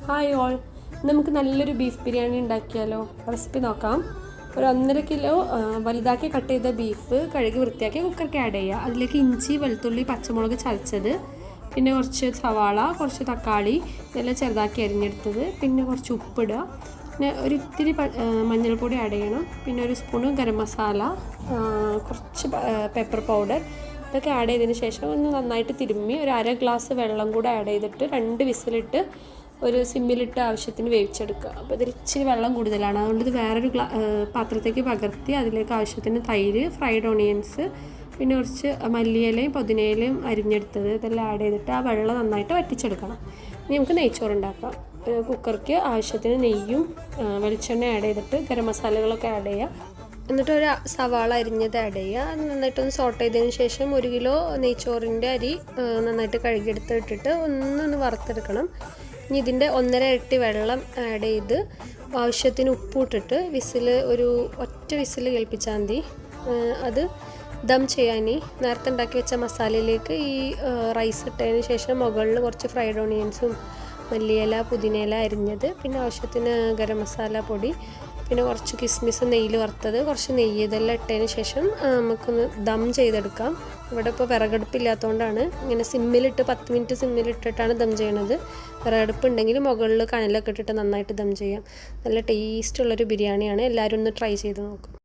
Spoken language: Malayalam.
ഹായ് ഓൾ, നമുക്ക് നല്ലൊരു ബീഫ് ബിരിയാണി ഉണ്ടാക്കിയാലോ? റെസിപ്പി നോക്കാം. ഒരു 1.5 കിലോ വലുതാക്കി കട്ട് ചെയ്ത ബീഫ് കഴുകി വൃത്തിയാക്കി കുക്കർക്ക് ആഡ് ചെയ്യുക. അതിലേക്ക് ഇഞ്ചി, വെളുത്തുള്ളി, പച്ചമുളക് ചതച്ചത്, പിന്നെ കുറച്ച് സവാള, കുറച്ച് തക്കാളി ഇതെല്ലാം ചെറുതാക്കി അരിഞ്ഞെടുത്തത്, പിന്നെ കുറച്ച് ഉപ്പിടുക, പിന്നെ ഒരു ഇത്തിരി മഞ്ഞൾപ്പൊടി ആഡ് ചെയ്യണം, പിന്നെ ഒരു സ്പൂണ് ഗരം മസാല, കുറച്ച് പെപ്പർ പൗഡർ ഇതൊക്കെ ആഡ് ചെയ്തതിന് ശേഷം ഒന്ന് നന്നായിട്ട് തിരുമ്മി ഒരു 1/2 ഗ്ലാസ് വെള്ളം കൂടെ ആഡ് ചെയ്തിട്ട് 2 വിസിലിട്ട് ഒരു സിമ്മിലിട്ട് ആവശ്യത്തിന് വേവിച്ചെടുക്കുക. അപ്പോൾ ഇതിൽ ഇച്ചിരി വെള്ളം കൂടുതലാണ്, അതുകൊണ്ട് ഇത് വേറൊരു പാത്രത്തേക്ക് പകർത്തി അതിലേക്ക് ആവശ്യത്തിന് തൈര്, ഫ്രൈഡ് ഓണിയൻസ്, പിന്നെ കുറച്ച് മല്ലിയിലയും പുതിനയിലയും അരിഞ്ഞെടുത്തത് ഇതെല്ലാം ആഡ് ചെയ്തിട്ട് ആ വെള്ളം നന്നായിട്ട് വറ്റിച്ചെടുക്കണം. ഇനി നമുക്ക് നെയ്ച്ചോറ് ഉണ്ടാക്കാം. കുക്കർക്ക് ആവശ്യത്തിന് നെയ്യും വെളിച്ചെണ്ണ ആഡ് ചെയ്തിട്ട് ഗരം മസാലകളൊക്കെ ആഡ് ചെയ്യുക. എന്നിട്ട് ഒരു സവാള അരിഞ്ഞത് ആഡ് ചെയ്യുക. അത് നന്നായിട്ടൊന്ന് സോട്ട് ചെയ്തതിന് ശേഷം 1 കിലോ നെയ്ച്ചോറിൻ്റെ അരി നന്നായിട്ട് കഴുകിയെടുത്ത് ഇട്ടിട്ട് ഒന്ന് വറുത്തെടുക്കണം. ഇനി ഇതിൻ്റെ 1.5 ഇരട്ടി വെള്ളം ആഡ് ചെയ്ത് ആവശ്യത്തിന് ഉപ്പിട്ടിട്ട് ഒരു ഒറ്റ വിസിൽ കേൾപ്പിച്ചാൽ മതി. അത് ദം ചെയ്യാൻ നേരത്തെ ഉണ്ടാക്കി വെച്ച മസാലയിലേക്ക് ഈ റൈസ് ഇട്ടതിന് ശേഷം മുകളിൽ കുറച്ച് ഫ്രൈഡ് ഓണിയൻസും മല്ലിയില, പുതിനയില അരിഞ്ഞത്, പിന്നെ ആവശ്യത്തിന് ഗരം മസാല പൊടി, പിന്നെ കുറച്ച് കിസ്മിസ് നെയ്യിൽ വറുത്തത്, കുറച്ച് നെയ്യ് ഇതെല്ലാം ഇട്ടതിന് ശേഷം നമുക്കൊന്ന് ദം ചെയ്തെടുക്കാം. ഇവിടെ ഇപ്പോൾ വിറകടുപ്പില്ലാത്തതുകൊണ്ടാണ് ഇങ്ങനെ സിമ്മിലിട്ട് 10 മിനിറ്റ് സിമ്മിലിട്ടിട്ടാണ് ദം ചെയ്യണത്. വിറകടുപ്പ് ഉണ്ടെങ്കിൽ മുകളിൽ കനലൊക്കെ ഇട്ടിട്ട് നന്നായിട്ട് ദം ചെയ്യാം. നല്ല ടേസ്റ്റുള്ളൊരു ബിരിയാണിയാണ്. എല്ലാവരും ഒന്ന് ട്രൈ ചെയ്ത് നോക്കും.